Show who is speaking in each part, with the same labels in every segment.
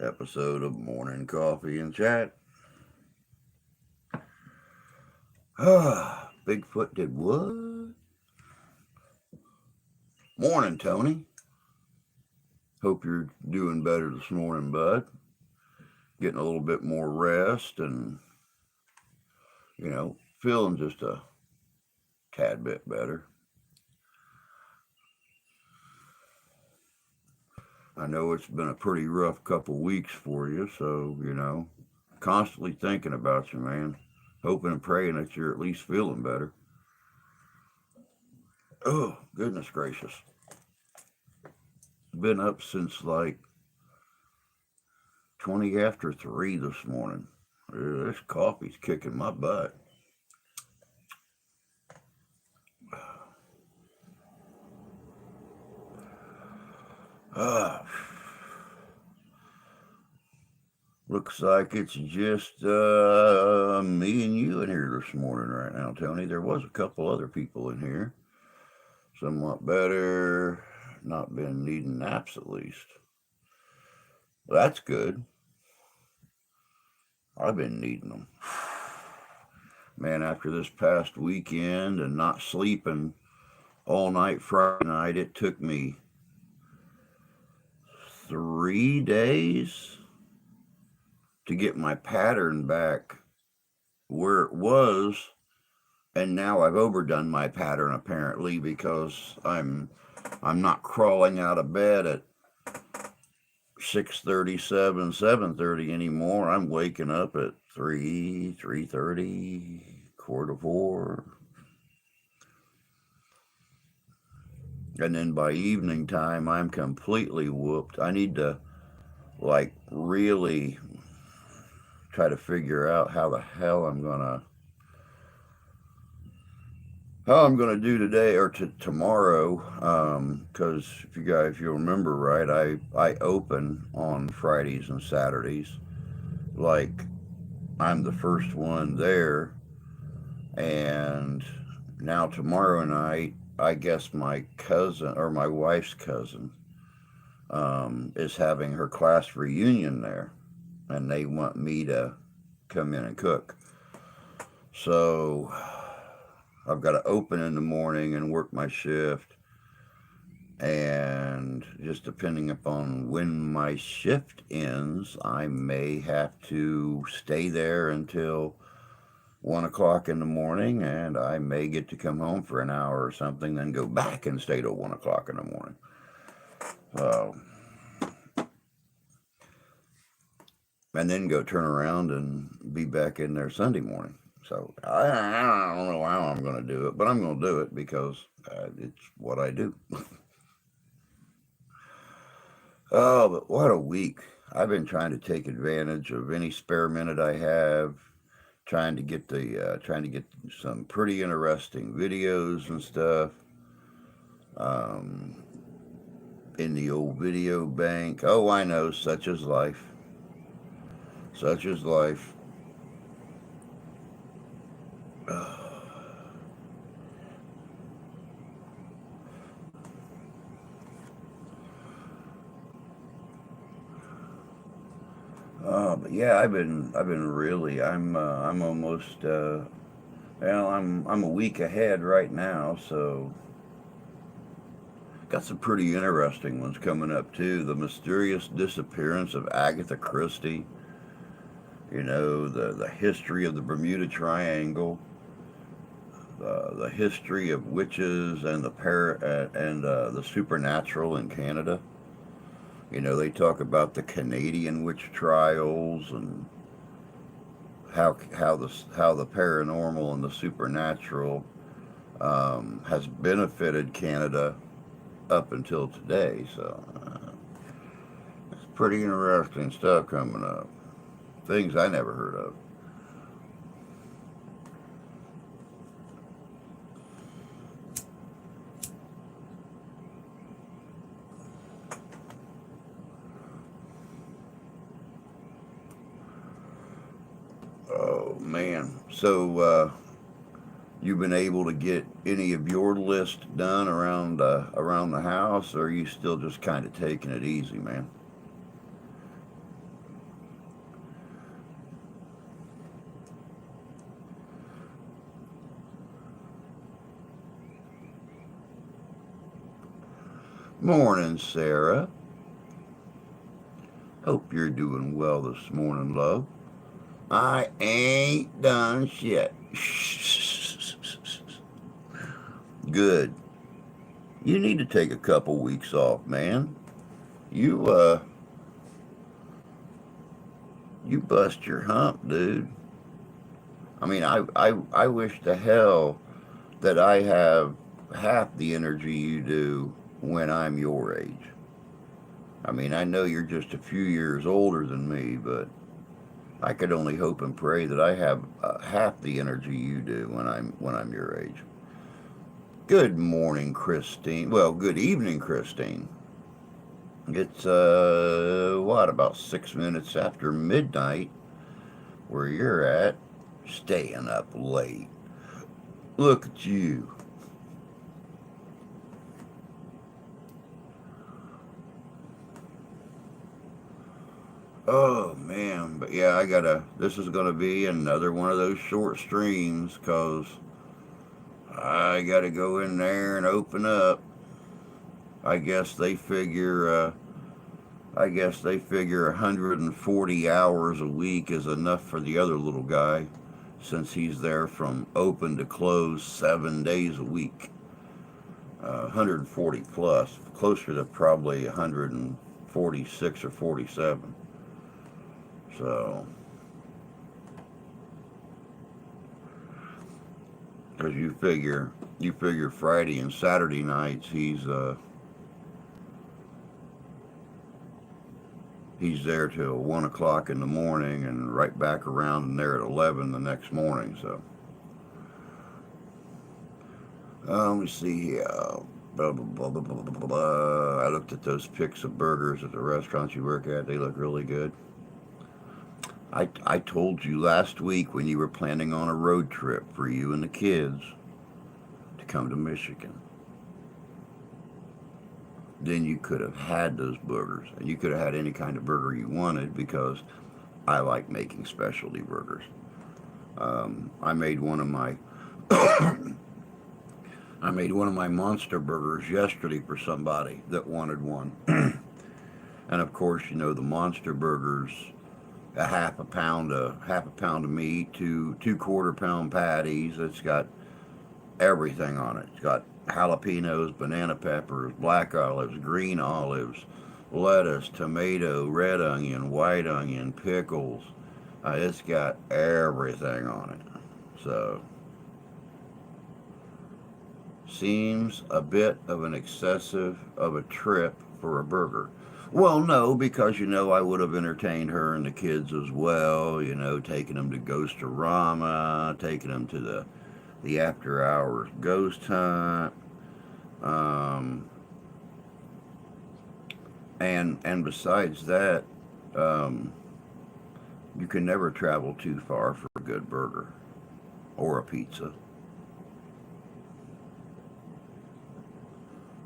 Speaker 1: episode of Morning Coffee and Chat. Bigfoot did what? Morning, Tony. Hope you're doing better this morning, bud. Getting a little bit more rest and, feeling just a tad bit better. I know it's been a pretty rough couple weeks for you, so, constantly thinking about you, man. Hoping and praying that you're at least feeling better. Oh, goodness gracious. Been up since like 20 after 3 this morning. This coffee's kicking my butt. Ah, looks like it's just me and you in here this morning right now, Tony. There was a couple other people in here. Somewhat better. Not been needing naps at least. Well, that's good. I've been needing them. Man, after this past weekend and not sleeping all night Friday night, it took me 3 days to get my pattern back where it was, and now I've overdone my pattern apparently because I'm not crawling out of bed at 6:37, 7:30 anymore. I'm waking up at 3, 3:30, quarter to 4. And then by evening time, I'm completely whooped. I need to, really try to figure out how the hell I'm gonna do today or tomorrow. Because if you remember right, I open on Fridays and Saturdays. Like I'm the first one there, and now tomorrow night, I guess my cousin or my wife's cousin is having her class reunion there, and they want me to come in and cook. So I've got to open in the morning and work my shift, and just depending upon when my shift ends, I may have to stay there until 1 o'clock in the morning, and I may get to come home for an hour or something, then go back and stay till 1 o'clock in the morning. Uh, and then go turn around and be back in there Sunday morning. So I don't know how I'm going to do it, but I'm going to do it because it's what I do. Oh, but what a week. I've been trying to take advantage of any spare minute I have, trying to get some pretty interesting videos and stuff um, in the old video bank. Oh, I know, such is life. Such is life. But yeah, I've been really I'm almost I'm a week ahead right now, so got some pretty interesting ones coming up too. The mysterious disappearance of Agatha Christie. The history of the Bermuda Triangle, the history of witches and the supernatural in Canada. They talk about the Canadian witch trials and how the paranormal and the supernatural has benefited Canada up until today. So it's pretty interesting stuff coming up. Things I never heard of. Oh man! So you've been able to get any of your list done around the house, or are you still just kind of taking it easy, man? Morning, Sarah. Hope you're doing well this morning, love. I ain't done shit. Good. You need to take a couple weeks off, man. You you bust your hump, dude. I mean, I wish to hell that I have half the energy you do when I'm your age. I mean, I know you're just a few years older than me, but I could only hope and pray that I have half the energy you do when I'm your age. Good morning, Christine. Well, good evening, Christine. It's what, about 6 minutes after midnight where you're at, staying up late. Look at you. Oh man, but yeah, I gotta. This is gonna be another one of those short streams because I gotta go in there and open up. I guess they figure. I guess they figure 140 hours a week is enough for the other little guy, since he's there from open to close 7 days a week. 140 plus, closer to probably 146 or 47. So, because you figure Friday and Saturday nights he's there till 1 o'clock in the morning and right back around and there at 11 the next morning. So, let me see here. Blah, blah, blah, blah, blah, blah, blah. I looked at those pics of burgers at the restaurants you work at. They look really good. I told you last week when you were planning on a road trip for you and the kids to come to Michigan. Then you could have had those burgers, and you could have had any kind of burger you wanted because I like making specialty burgers. I made one of my I made one of my monster burgers yesterday for somebody that wanted one, and of course, you know the monster burgers, a half a pound of meat, two quarter-pound patties. It's got everything on it. It's got jalapenos, banana peppers, black olives, green olives, lettuce, tomato, red onion, white onion, pickles. It's got everything on it. So, seems a bit of an excessive of a trip for a burger. Well, no, because I would have entertained her and the kids as well. Taking them to Ghost-orama, taking them to the after hours ghost hunt, um, and besides that, um, you can never travel too far for a good burger or a pizza.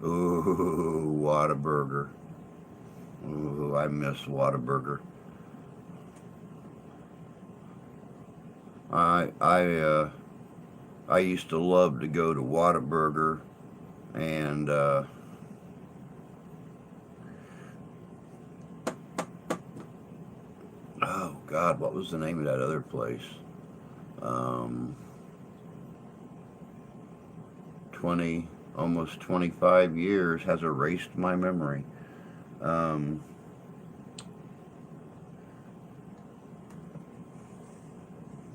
Speaker 1: Ooh, Whataburger. Ooh, I miss Whataburger. I I uh, I used to love to go to Whataburger and oh God, what was the name of that other place? Um, 20, almost 25 years has erased my memory. Um,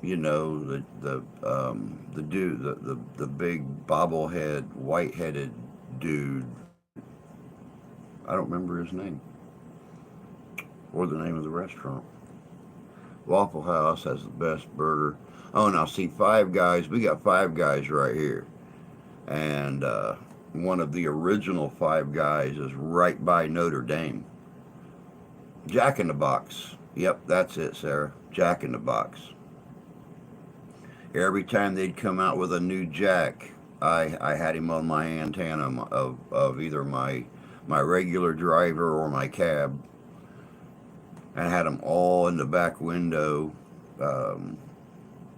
Speaker 1: the dude, the big bobblehead, white-headed dude. I don't remember his name or the name of the restaurant. Waffle House has the best burger. Oh, now see, Five Guys. We got Five Guys right here, and one of the original Five Guys is right by Notre Dame. Jack in the Box. Yep, that's it, Sarah. Jack in the Box. Every time they'd come out with a new Jack, I had him on my antenna of either my regular driver or my cab, and had them all in the back window um,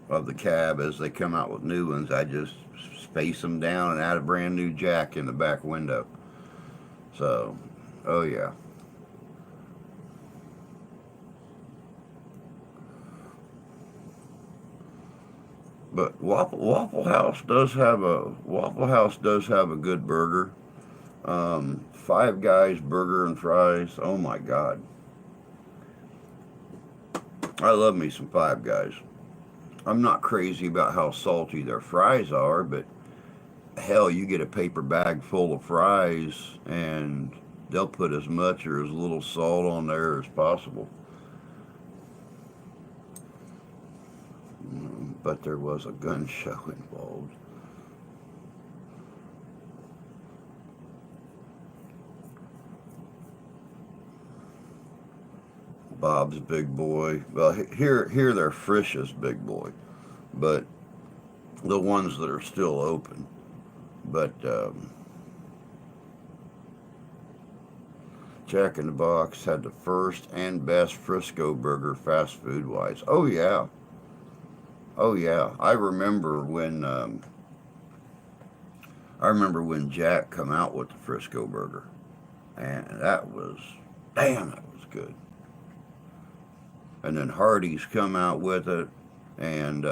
Speaker 1: of the cab as they come out with new ones. I just space them down and add a brand new Jack in the back window. So, oh yeah. But Waffle House does have a good burger. Five Guys burger and fries. Oh my God, I love me some Five Guys. I'm not crazy about how salty their fries are, but hell, you get a paper bag full of fries and they'll put as much or as little salt on there as possible. But there was a gun show involved. Bob's Big Boy. Well, here they're Frisch's Big Boy, but the ones that are still open. But Jack in the Box had the first and best Frisco burger fast food wise. Oh yeah, oh yeah. I remember when Jack come out with the Frisco burger, and that was damn, that was good. And then Hardee's come out with it, and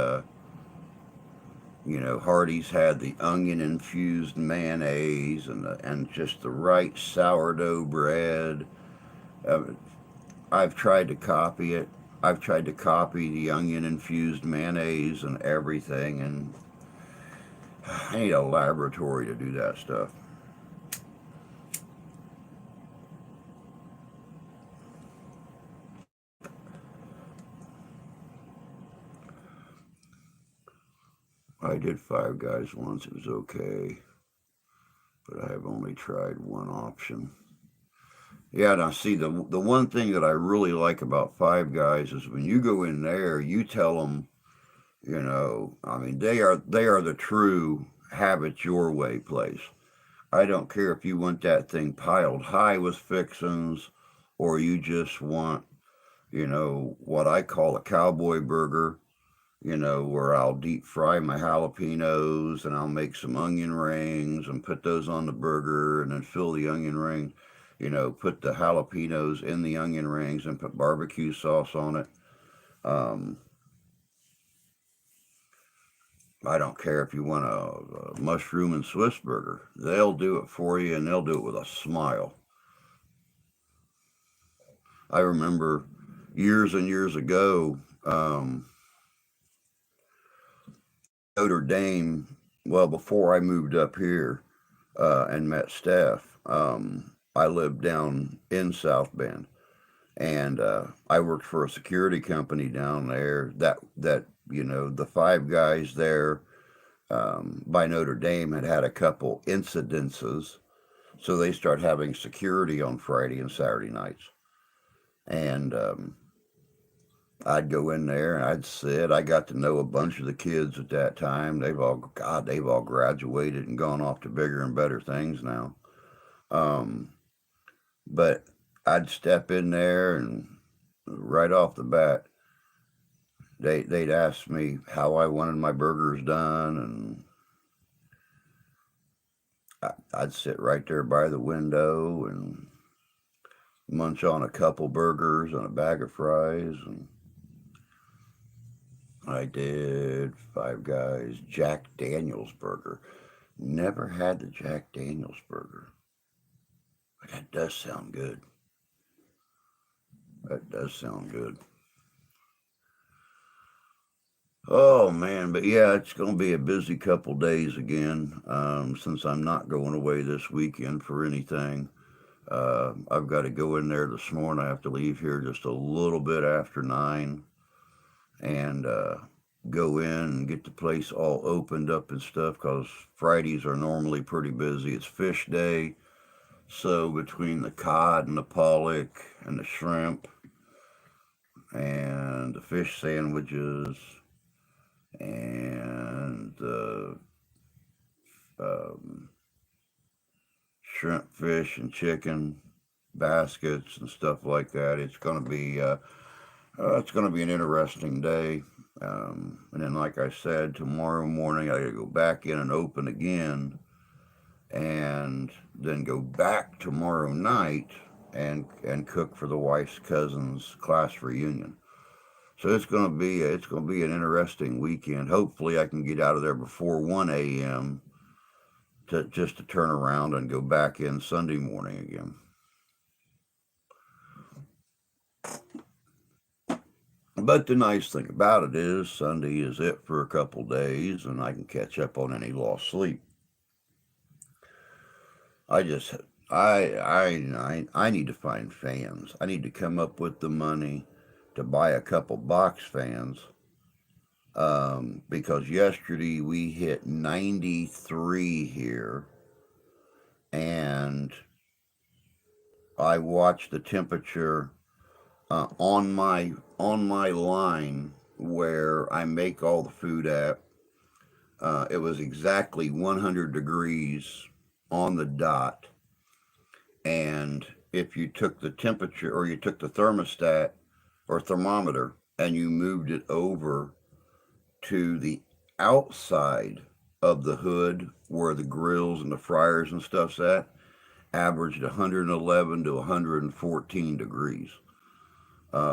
Speaker 1: Hardee's had the onion infused mayonnaise and just the right sourdough bread. Uh, I've tried to copy it. I've tried to copy the onion infused mayonnaise and everything, and I need a laboratory to do that stuff. I did Five Guys once. It was okay, but I have only tried one option. Yeah, now see the one thing that I really like about Five Guys is when you go in there, you tell them, I mean, they are the true have it your way place. I don't care if you want that thing piled high with fixins, or you just want, what I call a cowboy burger, where I'll deep fry my jalapenos and I'll make some onion rings and put those on the burger and then fill the onion ring, put the jalapenos in the onion rings and put barbecue sauce on it. Um, I don't care if you want a mushroom and Swiss burger. They'll do it for you and they'll do it with a smile. I remember years and years ago, Notre Dame, well, before I moved up here and met Steph, I lived down in South Bend, and I worked for a security company down there. The Five Guys there by Notre Dame had a couple incidences, so they start having security on Friday and Saturday nights, and I'd go in there and I'd sit. I got to know a bunch of the kids at that time. They've all graduated and gone off to bigger and better things now. Um, but I'd step in there and right off the bat, they'd ask me how I wanted my burgers done, and I'd sit right there by the window and munch on a couple burgers and a bag of fries, and I did Five Guys Jack Daniels burger. Never had the Jack Daniels burger, but that does sound good. That does sound good. Oh man, but yeah, it's going to be a busy couple days again. Since I'm not going away this weekend for anything. I've got to go in there this morning. I have to leave here just a little bit after 9 and go in and get the place all opened up and stuff because Fridays are normally pretty busy. It's fish day. So between the cod and the pollock and the shrimp and the fish sandwiches and the um, shrimp, fish, and chicken baskets and stuff like that, it's going to be an interesting day. And then, like I said, tomorrow morning I got to go back in and open again and then go back tomorrow night and cook for the wife's cousin's class reunion. So it's gonna be an interesting weekend. Hopefully, I can get out of there before 1 a.m. to just to turn around and go back in Sunday morning again. But the nice thing about it is Sunday is it for a couple days, and I can catch up on any lost sleep. I just I need to find fans. I need to come up with the money to buy a couple box fans. Because yesterday we hit 93 here, and I watched the temperature on my line where I make all the food at. It was exactly 100 degrees on the dot, and if you took the temperature or you took the thermostat or thermometer and you moved it over to the outside of the hood where the grills and the fryers and stuff's at, averaged 111 to 114 degrees,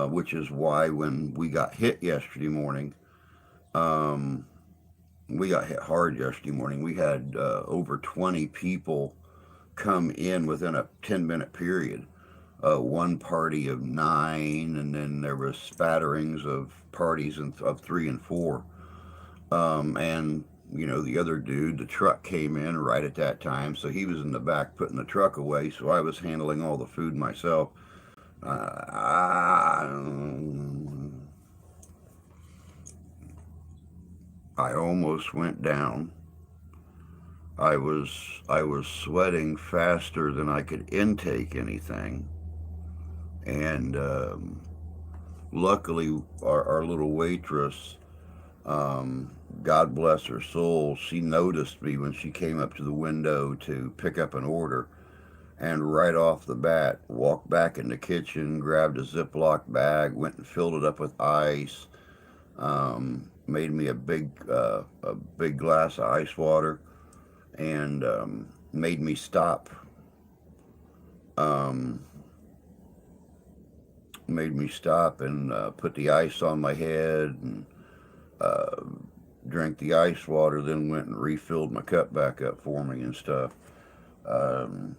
Speaker 1: which is why when we got hit yesterday morning, um, we got hit hard yesterday morning. We had over 20 people come in within a 10-minute period. One party of 9, and then there was spatterings of parties of 3 and 4. And the other dude, the truck came in right at that time, so he was in the back putting the truck away. So I was handling all the food myself. I almost went down. I was sweating faster than I could intake anything, and luckily our little waitress, God bless her soul, she noticed me when she came up to the window to pick up an order, and right off the bat walked back in the kitchen, grabbed a Ziploc bag, went and filled it up with ice, made me a big glass of ice water, and made me stop. Um, Made me stop and put the ice on my head and uh, drank the ice water. Then went and refilled my cup back up for me and stuff. Um,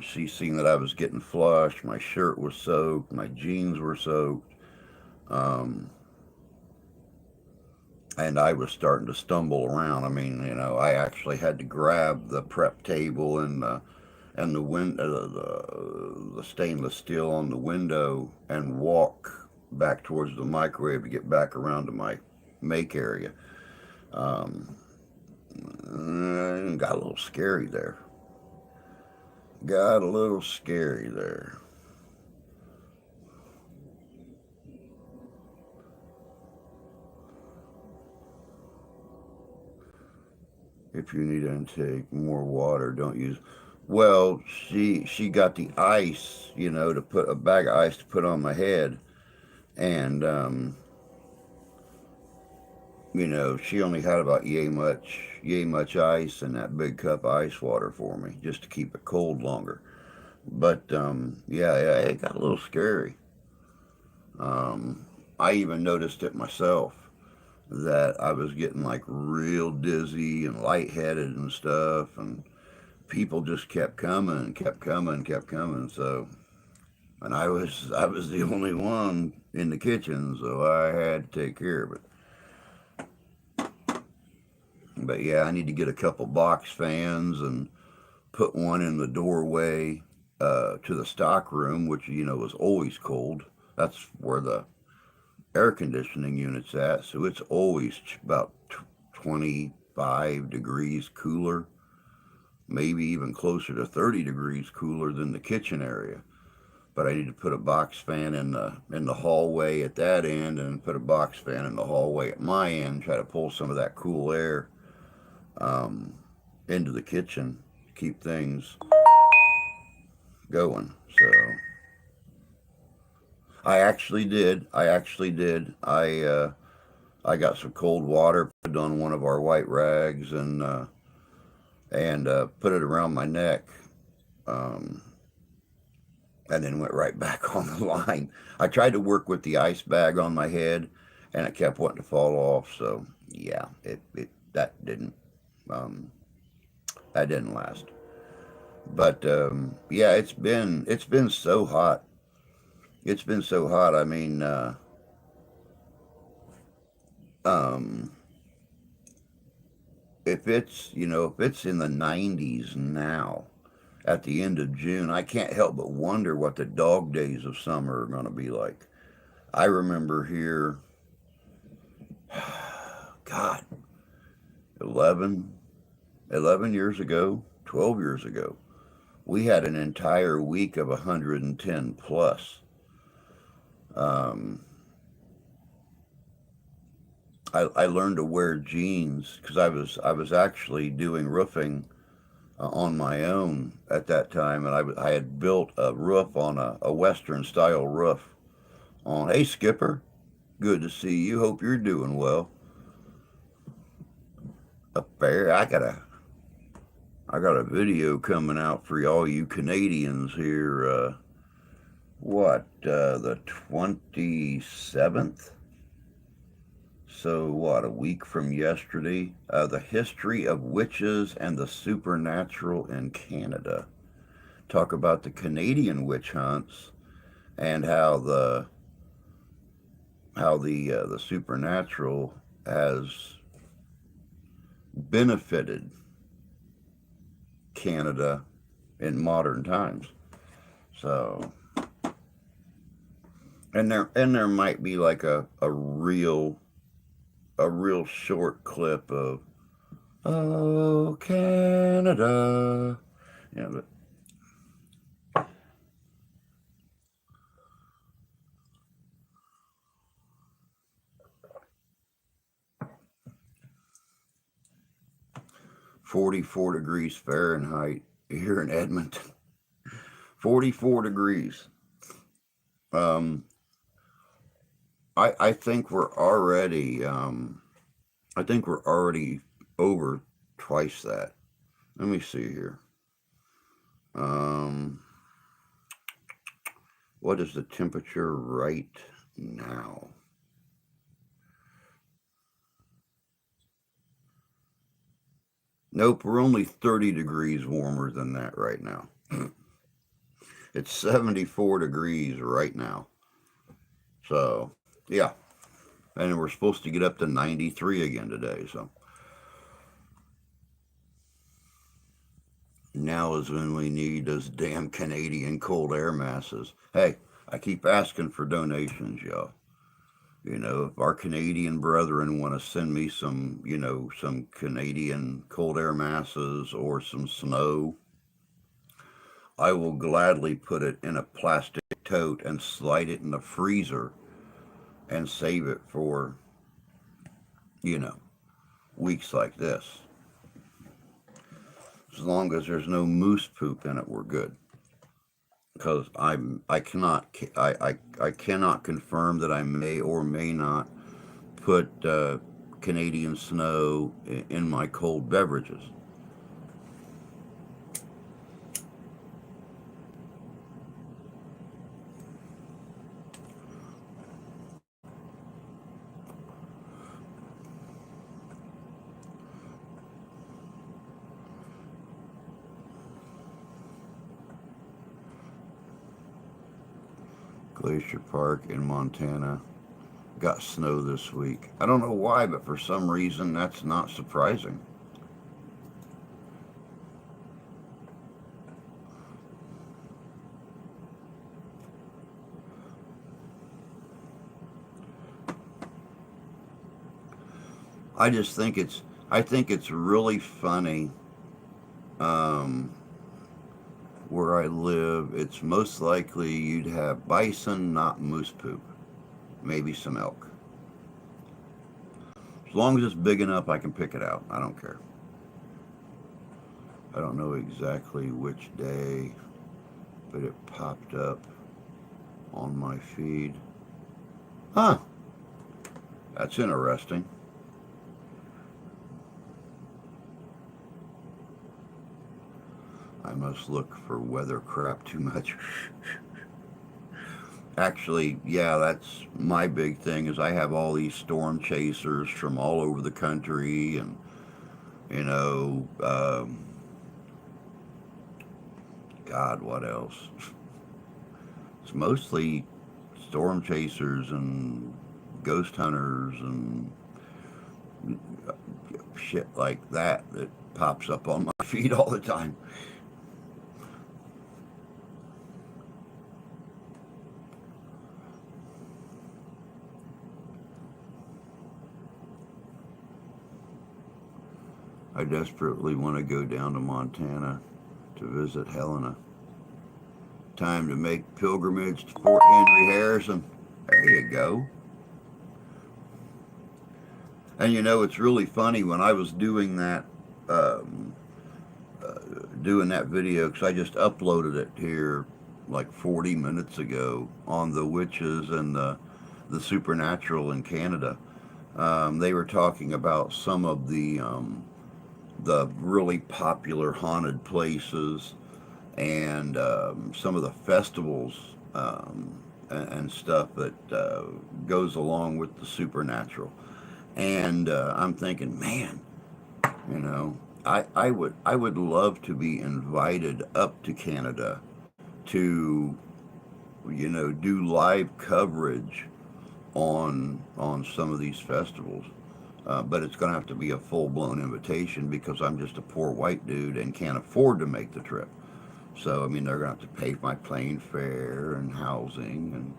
Speaker 1: she seen that I was getting flushed. My shirt was soaked. My jeans were soaked. Um, and I was starting to stumble around. I mean, I actually had to grab the prep table and the stainless steel on the window and walk back towards the microwave to get back around to my make area. Um, got a little scary there. Got a little scary there. If you need to intake more water, don't use. Well, she got the ice, to put a bag of ice to put on my head, and she only had about yay much ice in that big cup of ice water for me, just to keep it cold longer. But yeah, it got a little scary. I even noticed it myself that I was getting like real dizzy and lightheaded and stuff, and people just kept coming and kept coming, kept coming. So, and I was the only one in the kitchen, so I had to take care of it. But yeah, I need to get a couple box fans and put one in the doorway to the stock room, which is always cold. That's where the air conditioning unit's at, so it's always about 25 degrees cooler, maybe even closer to 30 degrees cooler than the kitchen area. But I need to put a box fan in the hallway at that end, and put a box fan in the hallway at my end. Try to pull some of that cool air um, into the kitchen to keep things going. So I actually did. I actually did. I got some cold water, put it on one of our white rags, and and put it around my neck, um, and then went right back on the line. I tried to work with the ice bag on my head, and it kept wanting to fall off. So yeah, it um, that didn't last. But yeah, it's been so hot. It's been so hot. I mean, um, if it's if it's in the 90s now at the end of June, I can't help but wonder what the dog days of summer are going to be like. I remember here, God, 11, 11 years ago, 12 years ago, we had an entire week of 110 plus. Um, I learned to wear jeans because I was actually doing roofing on my own at that time, and I had built a roof on a Western style roof. On Hey Skipper, good to see you. Hope you're doing well up there. I got a video coming out for all you Canadians here. The 27th? So, what, a week from yesterday? The history of witches and the supernatural in Canada. Talk about the Canadian witch hunts and how the supernatural has benefited Canada in modern times. So, and there might be like a real short clip of "Oh Canada," but 44 degrees Fahrenheit here in Edmonton. 44 degrees. Um, I think we're already over twice that. Let me see here. Um, what is the temperature right now? Nope, we're only 30 degrees warmer than that right now. It's 74 degrees right now. So, yeah. And we're supposed to get up to 93 again today. So, now is when we need those damn Canadian cold air masses. Hey, I keep asking for donations, y'all. If our Canadian brethren want to send me some Canadian cold air masses or some snow, I will gladly put it in a plastic tote and slide it in the freezer and save it for, you know, weeks like this. As long as there's no moose poop in it, we're good. Because I cannot confirm that I may or may not put Canadian snow in my cold beverages. Glacier Park in Montana got snow this week. I don't know why, but for some reason that's not surprising. I think it's really funny. Um, where I live, it's most likely you'd have bison, not moose poop. Maybe some elk. As long as it's big enough, I can pick it out. I don't care. I don't know exactly which day, but it popped up on my feed. Huh, that's interesting. must look for weather crap too much. Actually, yeah, that's my big thing is I have all these storm chasers from all over the country, and you know, God, what else? It's mostly storm chasers and ghost hunters and shit like that that pops up on my feed all the time. I desperately want to go down to Montana to visit Helena. Time to make pilgrimage to Fort Henry Harrison. There you go. And you know, it's really funny when I was doing um, that video, because I just uploaded it here like 40 minutes ago on the witches and the supernatural in Canada. They were talking about some of the really popular haunted places and some of the festivals and stuff that goes along with the supernatural. And I'm thinking, man, you know, I would love to be invited up to Canada to, you know, do live coverage on some of these festivals. But it's going to have to be a full blown invitation because I'm just a poor white dude and can't afford to make the trip. So I mean, they're going to have to pay for my plane fare and housing and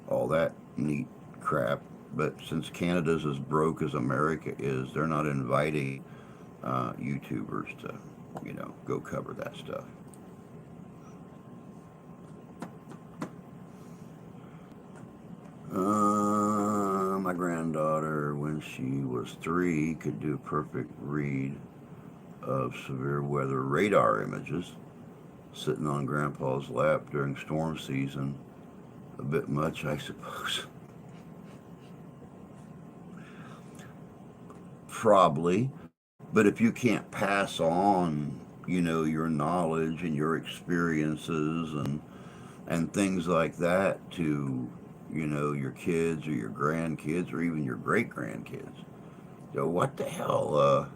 Speaker 1: all that neat crap. But since Canada's as broke as America is, they're not inviting YouTubers to, you know, go cover that stuff. My granddaughter, when she was 3, could do a perfect read of severe weather radar images, sitting on Grandpa's lap during storm season. A bit much, I suppose. Probably. But if you can't pass on, you know, your knowledge and your experiences and things like that to, you know, your kids or your grandkids or even your great grandkids, you know, what the hell?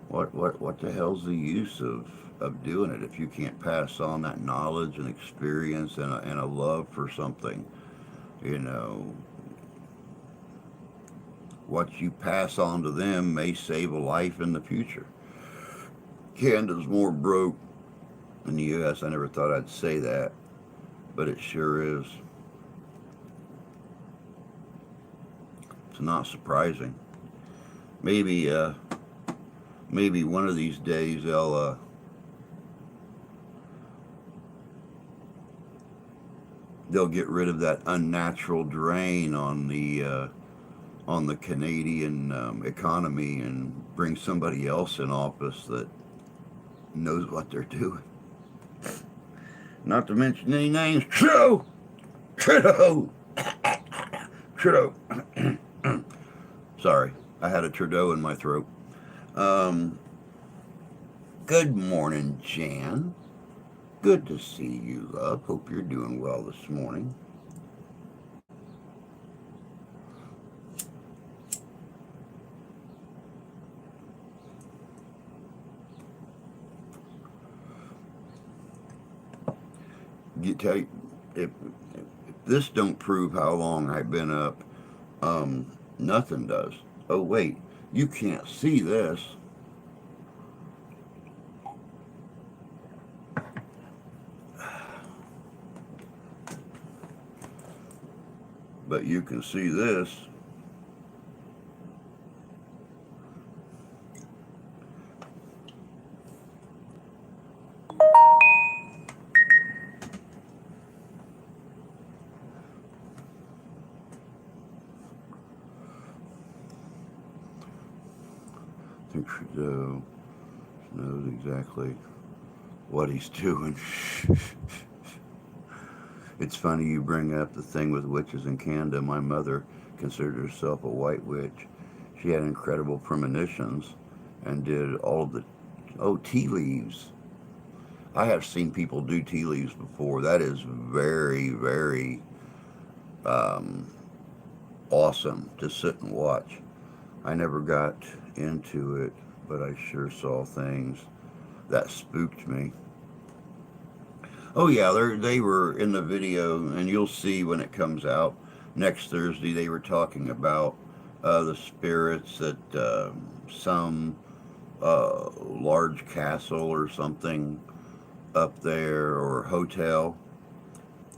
Speaker 1: What the hell's the use of doing it if you can't pass on that knowledge and experience and a love for something? You know, what you pass on to them may save a life in the future. Canada's more broke than the U.S. I never thought I'd say that, but it sure is. It's not surprising. Maybe, maybe one of these days they'll get rid of that unnatural drain on the Canadian economy and bring somebody else in office that knows what they're doing. Not to mention any names. Trudeau! Trudeau! Trudeau! Sorry, I had a Trudeau in my throat. Good morning, Jan. Good to see you, love. Hope you're doing well this morning. You tell you, if this don't prove how long I've been up, nothing does. Oh wait, you can't see this. But you can see this. I think Trudeau knows exactly what he's doing. It's funny you bring up the thing with witches in Canada. My mother considered herself a white witch. She had incredible premonitions and did all of the tea leaves. I have seen people do tea leaves before. That is very, very um, awesome to sit and watch. I never got into it, but I sure saw things that spooked me. Oh yeah, they were in the video, and you'll see when it comes out next Thursday. They were talking about the spirits at some large castle or something up there, or hotel,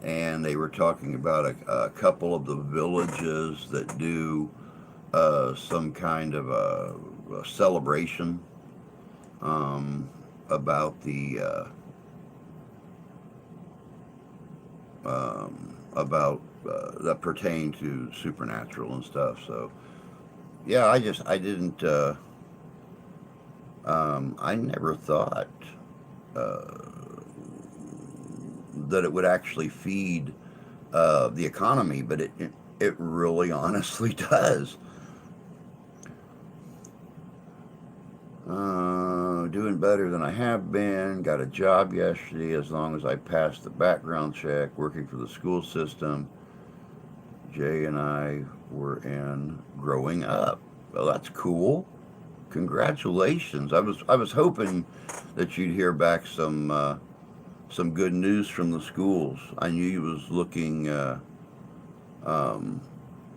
Speaker 1: and they were talking about a couple of the villages that do some kind of a celebration um, about about that pertain to supernatural and stuff. So yeah, I didn't I never thought uh, that it would actually feed the economy, but it really honestly does. Doing better than I have been. Got a job yesterday as long as I passed the background check, working for the school system Jay and I were in growing up. Well, that's cool. Congratulations. I was hoping that you'd hear back some good news from the schools. I knew you was looking um,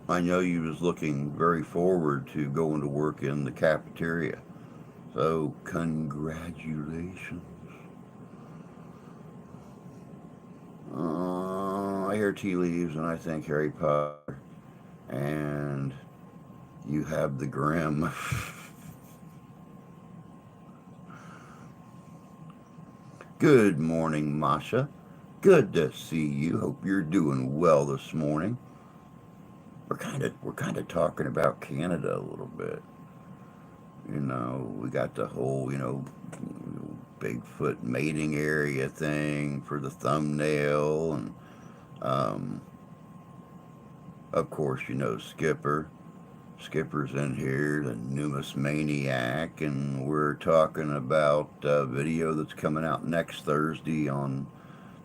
Speaker 1: I know you was looking very forward to going to work in the cafeteria. So congratulations. I hear tea leaves and I think Harry Potter, and you have the grim. Good morning, Masha. Good to see you. Hope you're doing well this morning. We're kind of talking about Canada a little bit. We got the whole Bigfoot mating area thing for the thumbnail, and um, of course Skipper. Skipper's in here, the numismaniac, and we're talking about a video that's coming out next Thursday on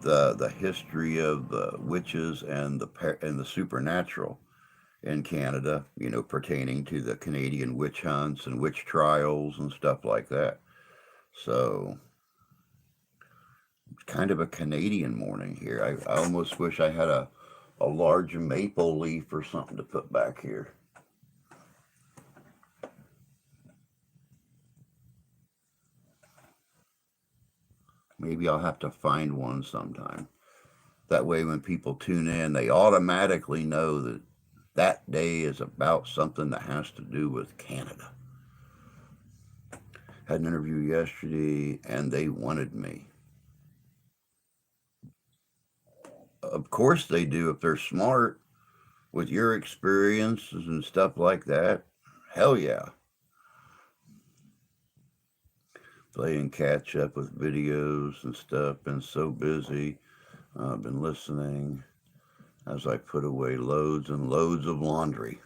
Speaker 1: the history of the witches and the supernatural in Canada. Pertaining to the Canadian witch hunts and witch trials and stuff like that. So it's kind of a Canadian morning here. I almost wish I had a large maple leaf or something to put back here. Maybe I'll have to find one sometime. That way, when people tune in, they automatically know that that day is about something that has to do with Canada. Had an interview yesterday, and they wanted me. Of course, they do if they're smart with your experiences and stuff like that. Hell yeah. Playing catch up with videos and stuff. Been so busy. Been listening as I put away loads and loads of laundry.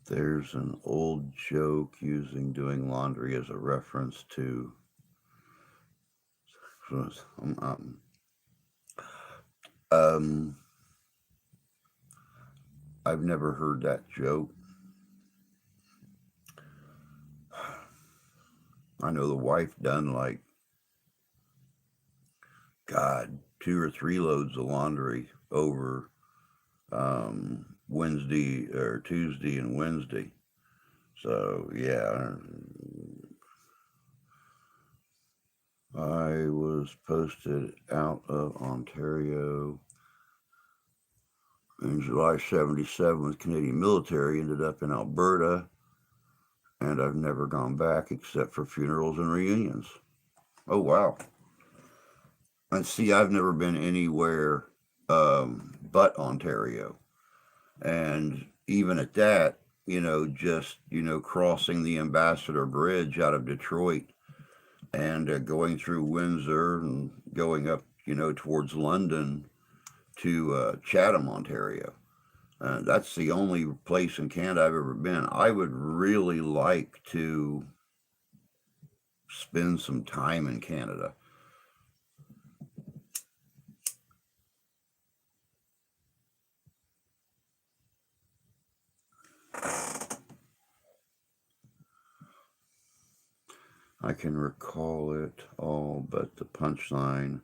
Speaker 1: There's an old joke using doing laundry as a reference to. Um, um, I've never heard that joke. I know the wife done like, God, 2 or 3 loads of laundry over Wednesday or Tuesday and Wednesday. So yeah, I was posted out of Ontario in July '77 with Canadian military. Ended up in Alberta, and I've never gone back except for funerals and reunions. Oh wow! And see, I've never been anywhere but Ontario, and even at that, just crossing the Ambassador Bridge out of Detroit and going through Windsor and going up, towards London to Chatham, Ontario. That's the only place in Canada I've ever been. I would really like to spend some time in Canada. I can recall it all, but the punchline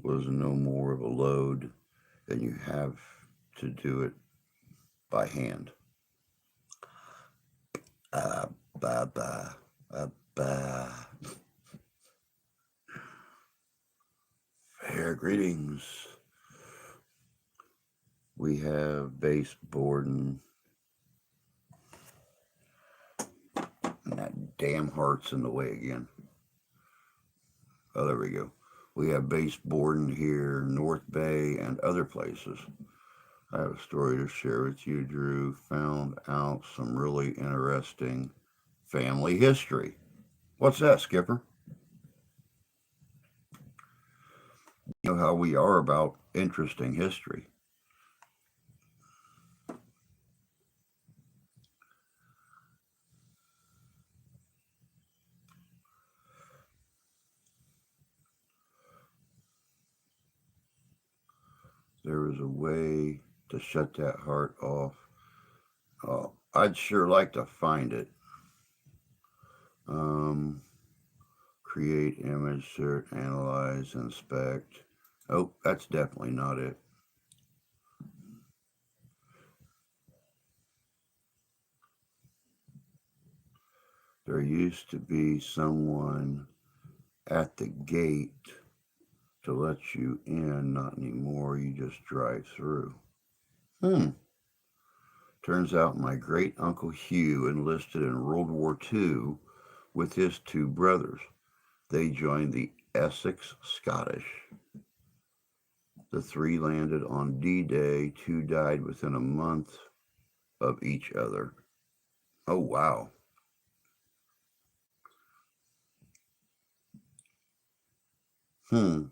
Speaker 1: was no more of a load than you have to do it by hand. Ba ba ba. Fair greetings. We have base Borden, and that damn heart's in the way again. Oh, there we go. We have base Borden here, North Bay, and other places. I have a story to share with you, Drew. Found out some really interesting family history. What's that, Skipper? You know how we are about interesting history. There is a way to shut that heart off. Oh, I'd sure like to find it. Um, Create image, search, analyze, inspect. Oh, that's definitely not it. There used to be someone at the gate to let you in. Not anymore. You just drive through. Hmm. Turns out my great uncle Hugh enlisted in World War II with his two brothers. They joined the Essex Scottish. The three landed on D Day. Two died within a month of each other. Oh, wow. Hmm.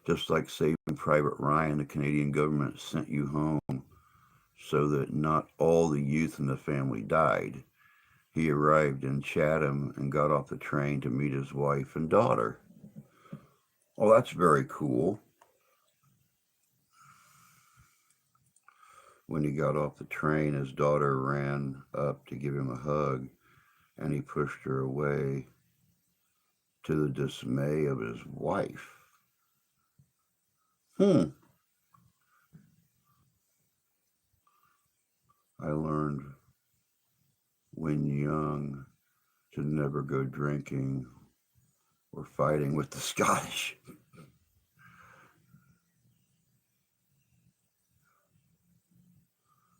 Speaker 1: Just like Saving Private Ryan, the Canadian government sent you home so that not all the youth in the family died. He arrived in Chatham and got off the train to meet his wife and daughter. Oh, that's very cool. When he got off the train, his daughter ran up to give him a hug, and he pushed her away to the dismay of his wife. Hmm. I learned when young to never go drinking or fighting with the Scottish.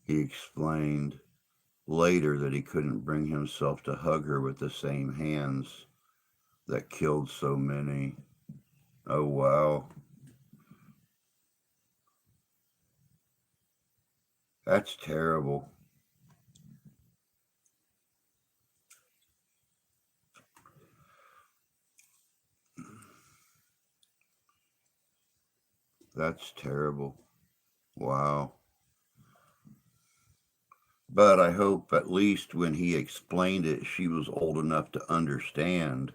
Speaker 1: He explained later that he couldn't bring himself to hug her with the same hands that killed so many. Oh, wow. That's terrible. That's terrible. Wow. But I hope at least when he explained it, she was old enough to understand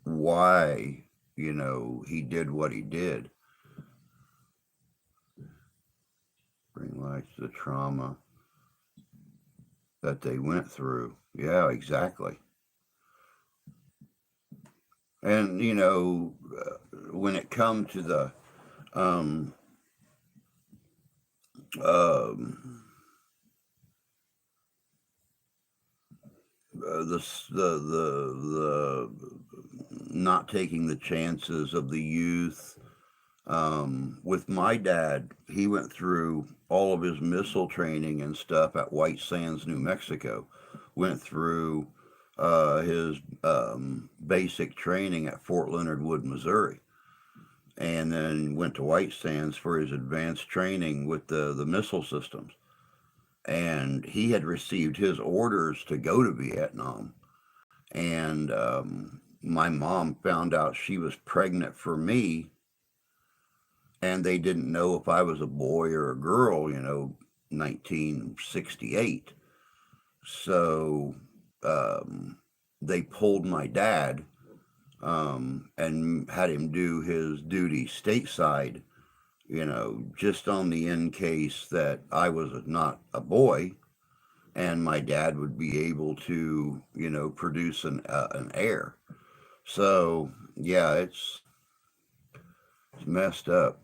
Speaker 1: why, he did what he did. Bring light to the trauma that they went through. Yeah, exactly. And, when it comes to the um, um, the not taking the chances of the youth. With my dad, he went through all of his missile training and stuff at White Sands, New Mexico. Went through his basic training at Fort Leonard Wood, Missouri, and then went to White Sands for his advanced training with the missile systems. And he had received his orders to go to Vietnam. And my mom found out she was pregnant for me, and they didn't know if I was a boy or a girl, 1968. So um, they pulled my dad, and had him do his duty stateside, just on the in case that I was not a boy, and my dad would be able to, produce an heir. So yeah, it's messed up.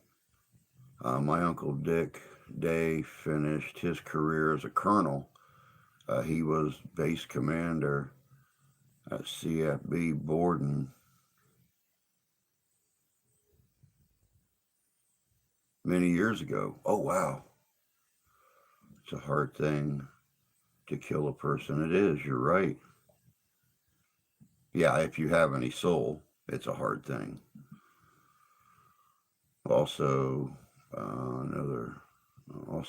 Speaker 1: My uncle Dick Day finished his career as a colonel. He was base commander at CFB Borden many years ago. Oh wow, it's a hard thing to kill a person. It is. You're right. Yeah, if you have any soul, it's a hard thing. Also, another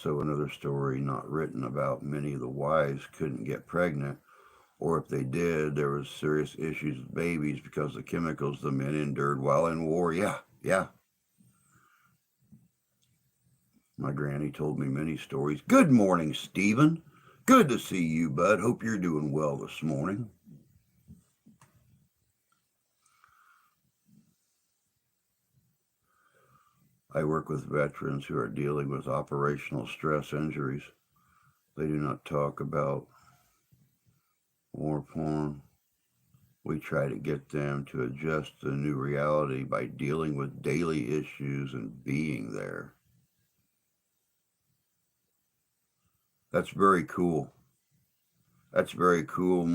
Speaker 1: another story not written about. Many of the wives couldn't get pregnant, or if they did, there was serious issues with babies because of the chemicals the men endured while in war. Yeah, yeah. My granny told me many stories. Good morning, Stephen. Good to see you, bud. Hope you're doing well this morning. I work with veterans who are dealing with operational stress injuries. They do not talk about war porn. We try to get them to adjust to the new reality by dealing with daily issues and being there. That's very cool. That's very cool.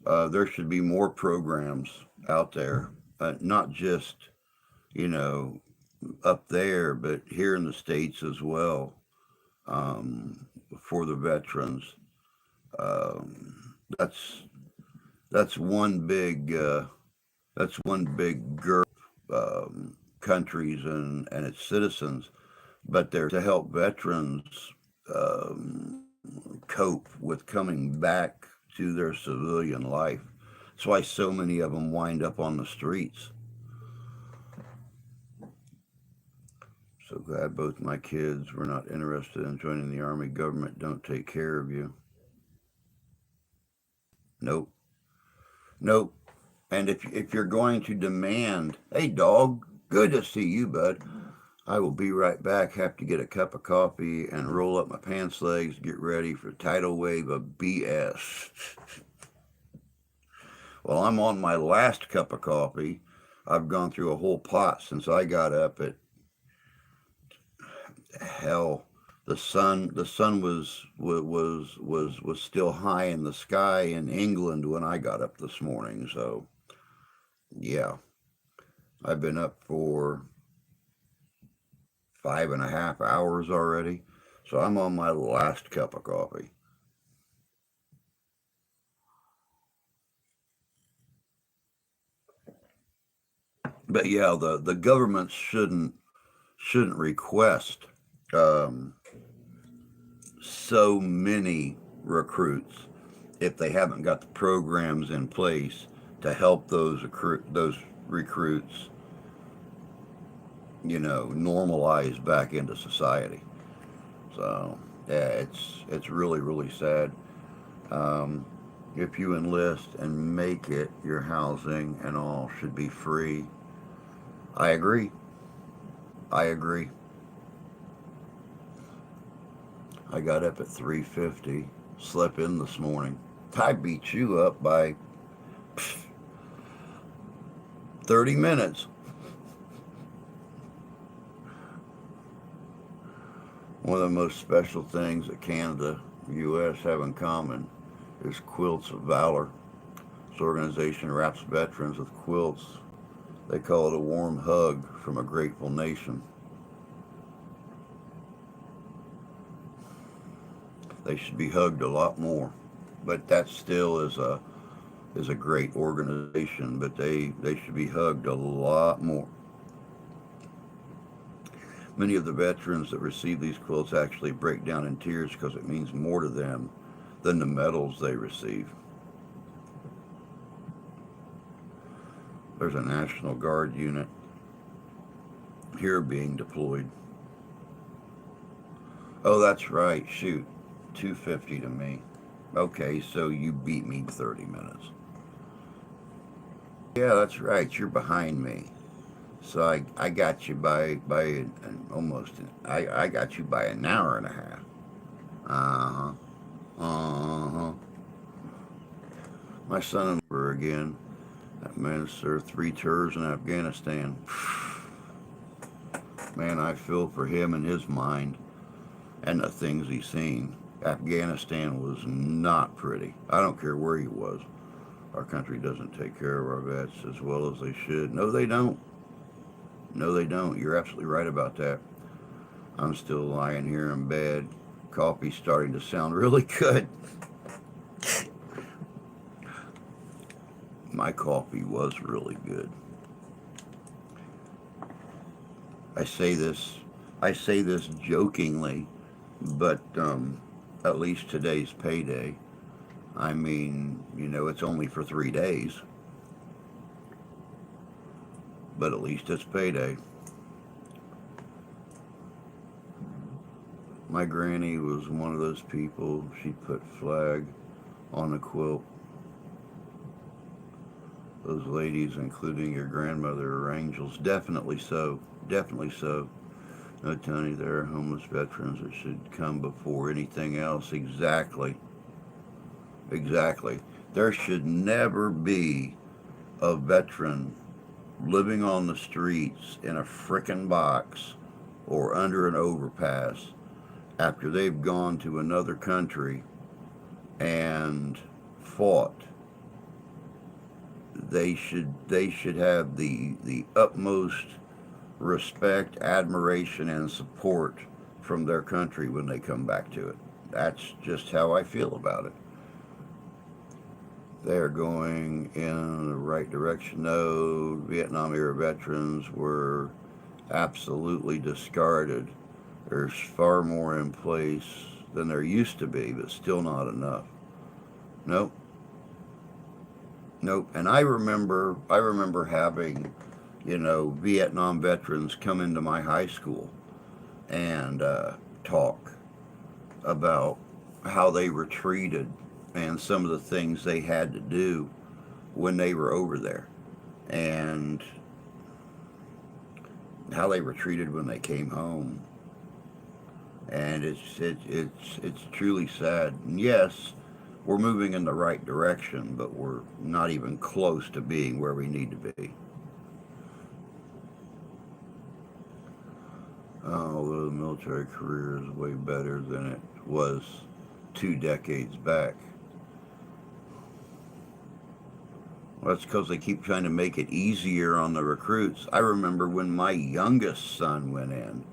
Speaker 1: There should be more programs out there, not just, you know, up there, but here in the States as well, for the veterans. That's that's one big group, countries and its citizens, but they're to help veterans cope with coming back to their civilian life. That's why so many of them wind up on the streets. So glad both my kids were not interested in joining the Army. Government don't take care of you. Nope. Nope. And if you're going to demand, hey dog, good to see you, bud. I will be right back. Have to get a cup of coffee and roll up my pants legs, get ready for tidal wave of BS. Well, I'm on my last cup of coffee. I've gone through a whole pot since I got up at hell. The sun was still high in the sky in England when I got up this morning. So yeah, I've been up for 5.5 hours already. So I'm on my last cup of coffee. But yeah, the government shouldn't request um, so many recruits if they haven't got the programs in place to help those recruits, normalize back into society. So yeah, it's really sad. Um, if you enlist and make it, your housing and all should be free. I agree. I agree. I got up at 3:50, slept in this morning. I beat you up by 30 minutes. One of the most special things that Canada, U.S. have in common is Quilts of Valor. This organization wraps veterans with quilts. They call it a warm hug from a grateful nation. They should be hugged a lot more, but that still is a great organization. But they should be hugged a lot more. Many of the veterans that receive these quilts actually break down in tears because it means more to them than the medals they receive. There's a National Guard unit here being deployed. Oh, that's right. Shoot. 250 to me. Okay, so you beat me 30 minutes. Yeah, that's right. You're behind me. So I got you by I got you by an hour and a half. Uh-huh. Uh-huh. My son and again. That man served 3 tours in Afghanistan. Man, I feel for him and his mind and the things he's seen. Afghanistan was not pretty. I don't care where he was. Our country doesn't take care of our vets as well as they should. No, they don't. No, they don't. You're absolutely right about that. I'm still lying here in bed. Coffee's starting to sound really good. My coffee was really good. I say this, I say this jokingly, but at least today's payday. I mean, it's only for 3 days, but at least it's payday. My granny was one of those people. She put flag on a quilt. Those ladies, including your grandmother, are angels. Definitely so. Definitely so. No, Tony, there are homeless veterans that should come before anything else. Exactly. Exactly. There should never be a veteran living on the streets in a frickin' box or under an overpass after they've gone to another country and fought. They should have the utmost respect, admiration, and support from their country when they come back to it. That's just how I feel about it. They're going in the right direction. No, Vietnam era veterans were absolutely discarded. There's far more in place than there used to be, but still not enough. Nope, nope. And I remember having, Vietnam veterans come into my high school and talk about how they were treated and some of the things they had to do when they were over there, and how they were treated when they came home. And it's truly sad. And yes, we're moving in the right direction, but we're not even close to being where we need to be. Although the military career is way better than it was 2 decades back. Well, that's because they keep trying to make it easier on the recruits. I remember when my youngest son went in,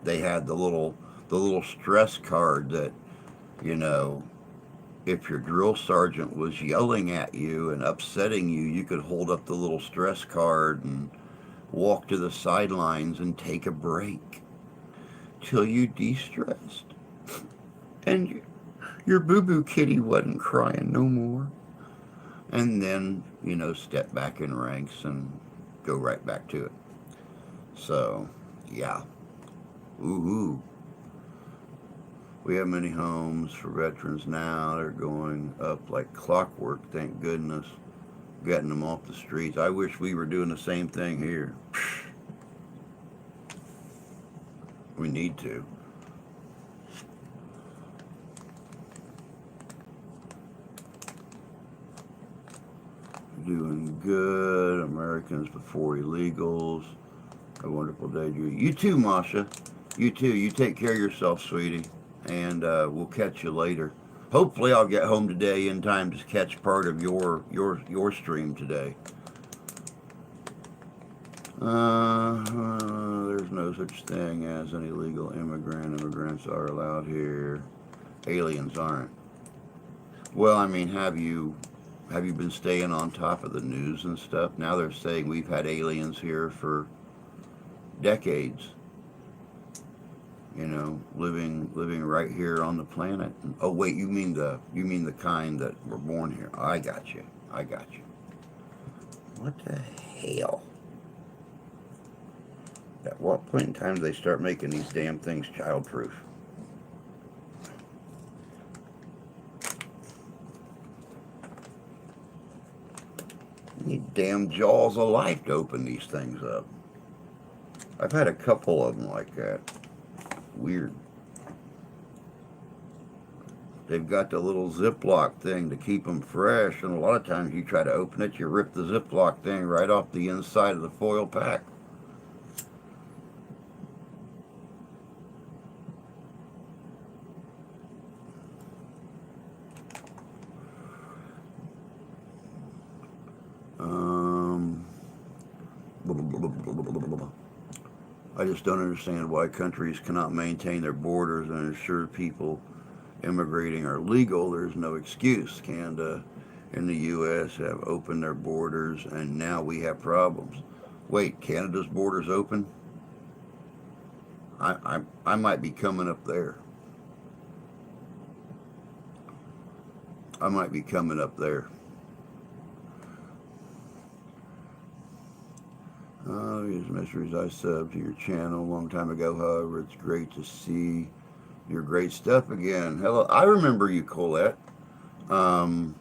Speaker 1: they had the little stress card that, you know, if your drill sergeant was yelling at you and upsetting you, you could hold up the little stress card and walk to the sidelines and take a break till you de-stressed and your boo-boo kitty wasn't crying no more. And then, step back in ranks and go right back to it. So, yeah. Ooh. We have many homes for veterans now. They're going up like clockwork, thank goodness. Getting them off the streets. I wish we were doing the same thing here. We need to. Doing good. Americans before illegals. A wonderful day to you. You too, Masha. You too. You take care of yourself, sweetie. And we'll catch you later. Hopefully, I'll get home today in time to catch part of your stream today. There's no such thing as an illegal immigrant. Immigrants are allowed here. Aliens aren't. Well, I mean, have you been staying on top of the news and stuff? Now they're saying we've had aliens here for decades. Living right here on the planet. Oh wait, you mean the kind that were born here? I got you. What the hell? At what point in time do they start making these damn things childproof? You need damn jaws of life to open these things up. I've had a couple of them like that. Weird. They've got the little Ziploc thing to keep them fresh, and a lot of times you try to open it, you rip the Ziploc thing right off the inside of the foil pack. I just don't understand why countries cannot maintain their borders and ensure people immigrating are legal. There's no excuse. Canada and the U.S. have opened their borders, and now we have problems. Wait, Canada's borders open? I might be coming up there. I might be coming up there. These mysteries I subbed to your channel a long time ago. However, it's great to see your great stuff again. Hello, I remember you, Colette. Um,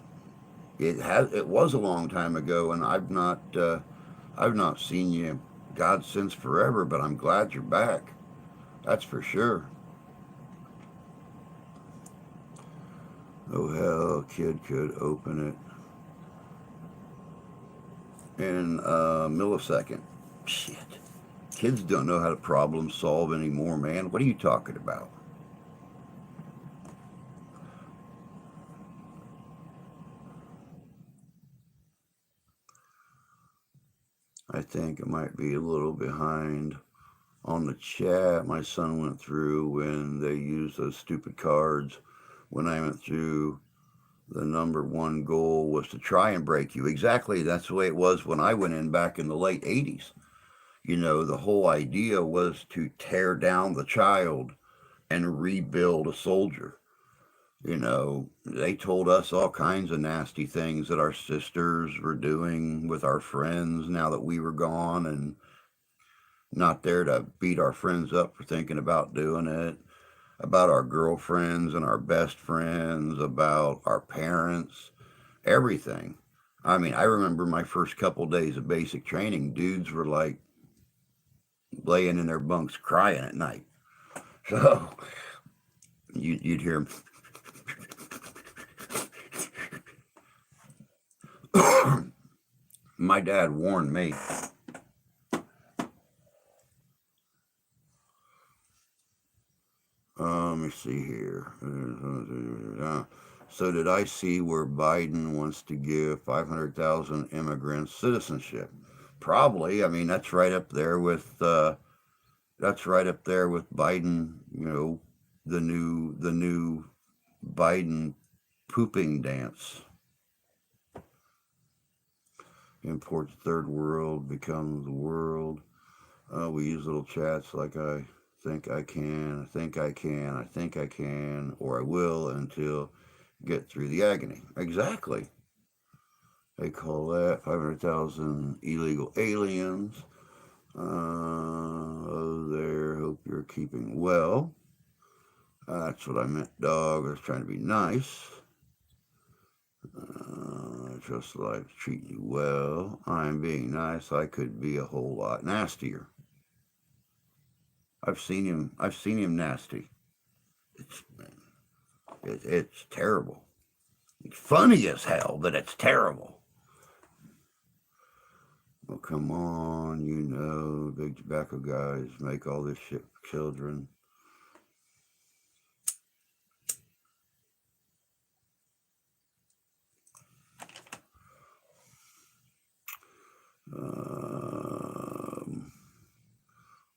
Speaker 1: it was a long time ago, and I've not seen you, God, since forever. But I'm glad you're back. That's for sure. Oh hell, a kid could open it in a millisecond. Shit. Kids don't know how to problem solve anymore, man. What are you talking about? I think it might be a little behind on the chat. My son went through when they used those stupid cards. When I went through, the number one goal was to try and break you. Exactly. That's the way it was when I went in back in the late 80s. You know, the whole idea was to tear down the child and rebuild a soldier. You know, they told us all kinds of nasty things that our sisters were doing with our friends now that we were gone, and not there to beat our friends up for thinking about doing it, about our girlfriends and our best friends, about our parents, everything. I mean, I remember my first couple days of basic training, dudes were like laying in their bunks crying at night. So you'd hear them. My dad warned me. Let me see here. So did I see where Biden wants to give 500,000 immigrants citizenship? Probably. I mean, that's right up there with Biden. You know, the new Biden pooping dance. Imports third world, becomes the world. We use little chats like I think I can, I think I can, I think I can, or I will until get through the agony. Exactly. They call that 500,000 illegal aliens. Oh, there. Hope you're keeping well. That's what I meant, dog. I was trying to be nice. Just life treating you well. I'm being nice. I could be a whole lot nastier. I've seen him. I've seen him nasty. It's it's terrible. It's funny as hell, but it's terrible. Well, come on, you know, big tobacco guys make all this shit for children.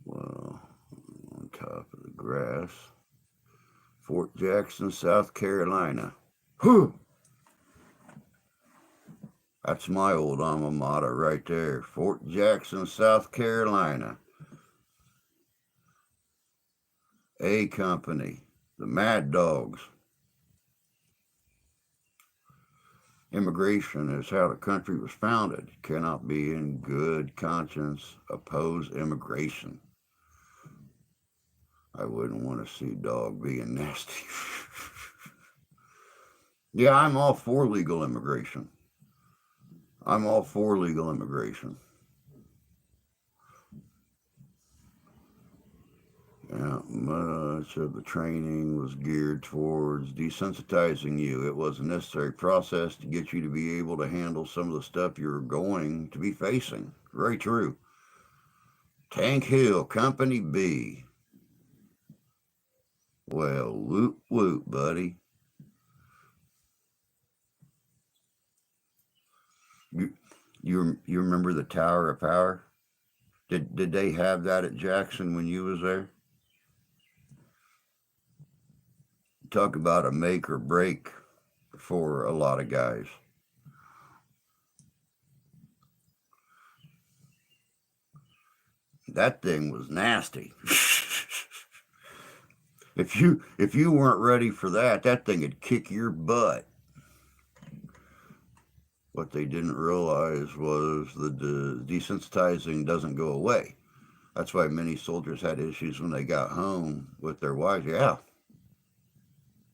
Speaker 1: Well, on top of the grass. Fort Jackson, South Carolina. Whew! That's my old alma mater right there. Fort Jackson, South Carolina. A Company. The Mad Dogs. Immigration is how the country was founded. You cannot be in good conscience oppose immigration. I wouldn't want to see a dog being nasty. Yeah, I'm all for legal immigration. I'm all for legal immigration. Yeah, much of the training was geared towards desensitizing you. It was a necessary process to get you to be able to handle some of the stuff you're going to be facing. Very true. Tank Hill, Company B. Well, whoop whoop, buddy. You you remember the Tower of Power? Did they have that at Jackson when you was there? Talk about a make or break for a lot of guys. That thing was nasty. If you weren't ready for that, that thing would kick your butt. What they didn't realize was the desensitizing doesn't go away. That's why many soldiers had issues when they got home with their wives. Yeah,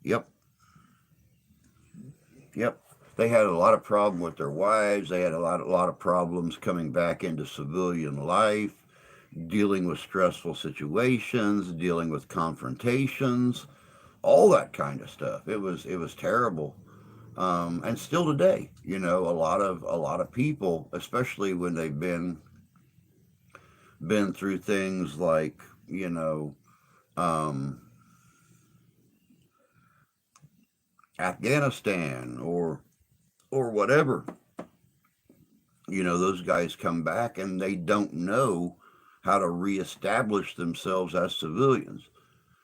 Speaker 1: yep, yep. They had a lot of problem with their wives. They had a lot of problems coming back into civilian life, dealing with stressful situations, dealing with confrontations, all that kind of stuff. It was terrible. And still today, a lot of people, especially when they've been through things like um, Afghanistan or whatever, those guys come back and they don't know how to reestablish themselves as civilians.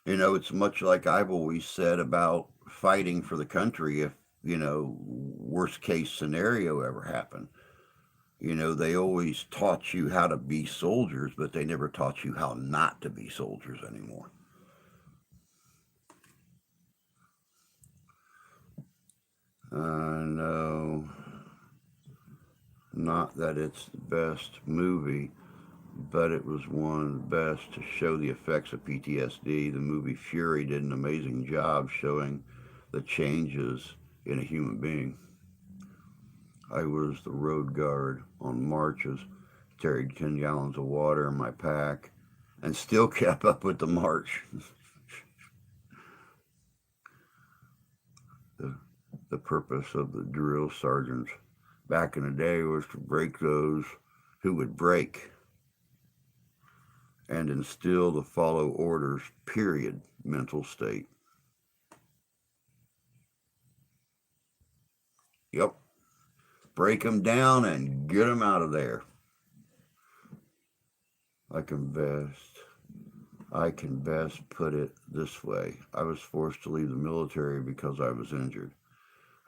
Speaker 1: It's much like I've always said about fighting for the country if worst case scenario ever happened. They always taught you how to be soldiers, but they never taught you how not to be soldiers anymore. No, not that it's the best movie, but it was one of the best to show the effects of PTSD. The movie Fury did an amazing job showing the changes in a human being. I was the road guard on marches, carried 10 gallons of water in my pack, and still kept up with the march. the, the purpose of the drill sergeants back in the day was to break those who would break and instill the follow orders, period, mental state. Yep. Break them down and get them out of there. I can best I can best put it this way. I was forced to leave the military because I was injured.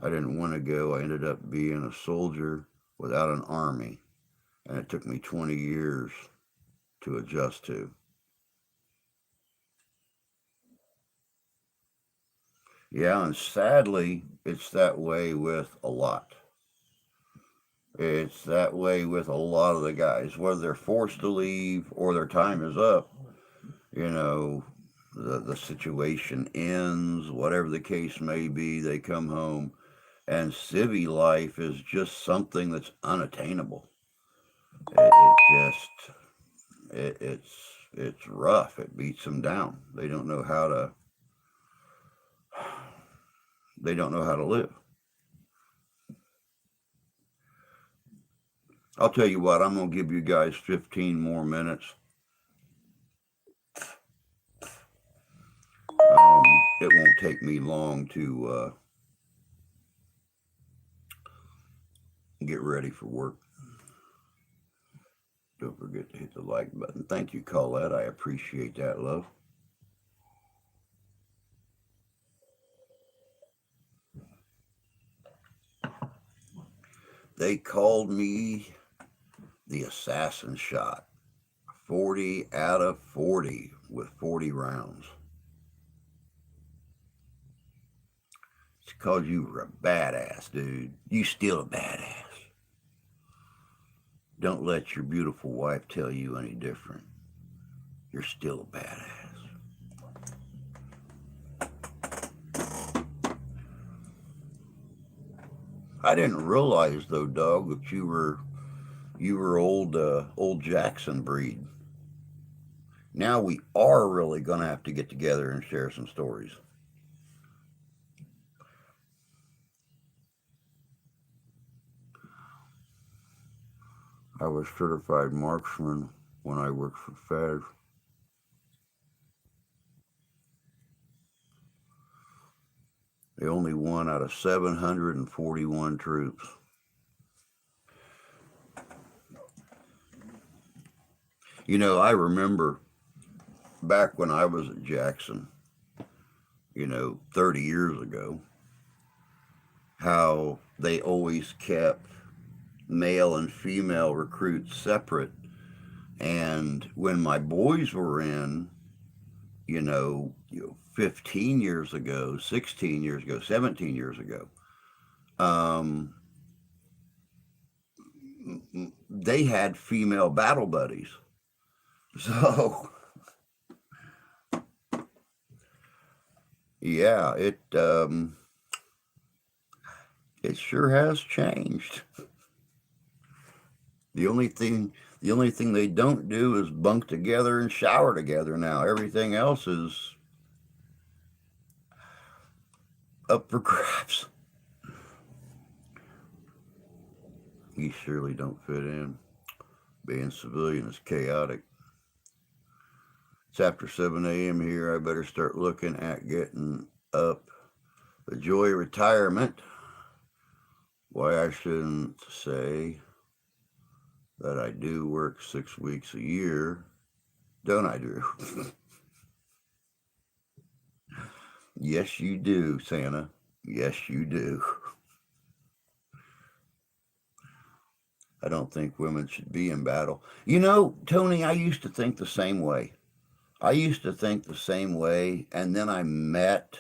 Speaker 1: I didn't want to go. I ended up being a soldier without an army, and it took me 20 years to adjust to. Yeah, and sadly, it's that way with a lot. It's that way with a lot of the guys, whether they're forced to leave or their time is up. You know, the situation ends, whatever the case may be, they come home, and civvy life is just something that's unattainable. It just it's rough. It beats them down. They don't know how to live. I'll tell you what. I'm gonna give you guys 15 more minutes. It won't take me long to get ready for work. Don't forget to hit the like button. Thank you, Colette. I appreciate that, love. They called me the assassin shot. 40 out of 40 with 40 rounds. It's because you were a badass, dude. You still a badass. Don't let your beautiful wife tell you any different. You're still a badass. I didn't realize though, dog, that you were old Jackson breed. Now we are really gonna have to get together and share some stories. I was certified marksman when I worked for Fed. They only won out of 741 troops. I remember back when I was at Jackson, 30 years ago, how they always kept male and female recruits separate. And when my boys were in, 15 years ago, 16 years ago, 17 years ago, um, they had female battle buddies. So, yeah, it sure has changed. The only thing the only thing they don't do is bunk together and shower together now. Everything else is up for grabs. You surely don't fit in. Being civilian is chaotic. It's after 7 a.m. here. I better start looking at getting up. The joy of retirement. Why I shouldn't say that I do work 6 weeks a year. Don't I, Drew? Yes, you do, Santa. Yes, you do. I don't think women should be in battle. Tony, I used to think the same way. I used to think the same way, and then I met,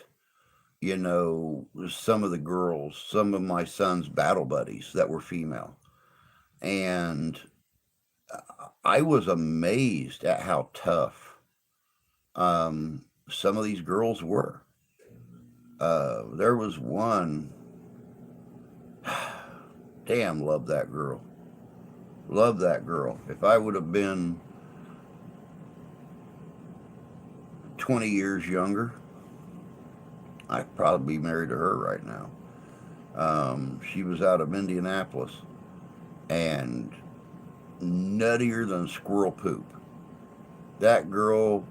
Speaker 1: some of the girls, some of my son's battle buddies that were female. And I was amazed at how tough some of these girls were. There was one, damn, love that girl. Love that girl. If I would have been 20 years younger, I'd probably be married to her right now. She was out of Indianapolis and nuttier than squirrel poop. That girl,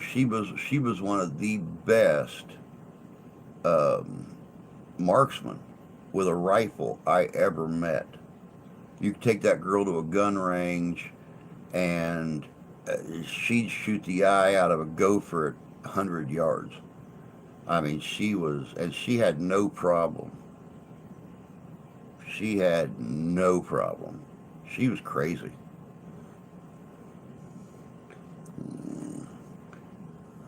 Speaker 1: she was one of the best marksmen with a rifle I ever met. You could take that girl to a gun range and she'd shoot the eye out of a gopher at 100 yards. I mean, and she had no problem. She had no problem. She was crazy.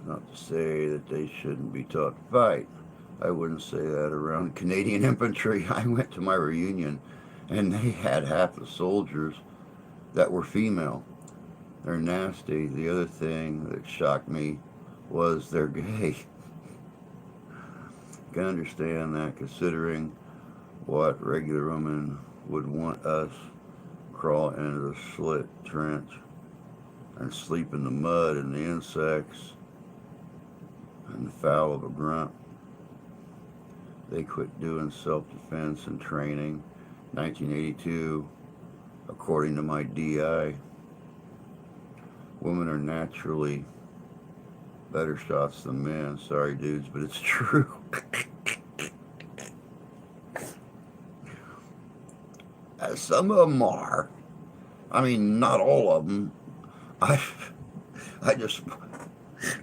Speaker 1: Not to say that they shouldn't be taught to fight. I wouldn't say that around Canadian infantry. I went to my reunion and they had half the soldiers that were female. They're nasty. The other thing that shocked me was they're gay. Can understand that considering what regular women would want us crawl into the slit trench and sleep in the mud and the insects and the foul of a grunt. They quit doing self-defense and training 1982, according to my DI. Women are naturally better shots than men. Sorry, dudes, but it's true. Some of them are. I mean, not all of them. I, I just,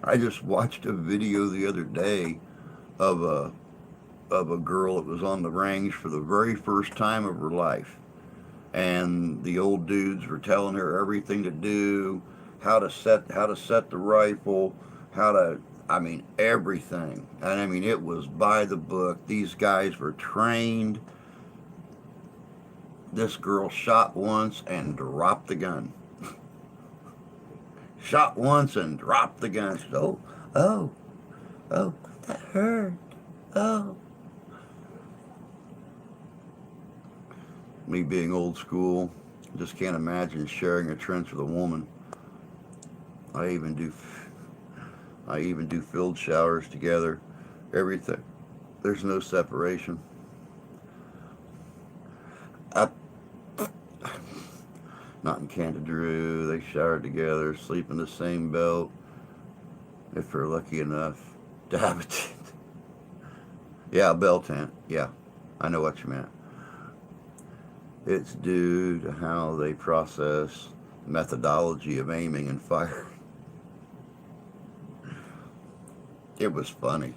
Speaker 1: I just watched a video the other day of a girl that was on the range for the very first time of her life, and the old dudes were telling her everything to do, how to set the rifle, how to I mean, everything. And I mean, it was by the book. These guys were trained. This girl shot once and dropped the gun. Shot once and dropped the gun. She said, oh, oh, oh, that hurt. Oh. Me being old school, just can't imagine sharing a trench with a woman. I even do field showers together. Everything. There's no separation. I, not in Canada Drew. They showered together, sleep in the same belt. If they're lucky enough to have a tent. Yeah, a bell tent. Yeah, I know what you meant. It's due to how they process methodology of aiming and firing. It was funny.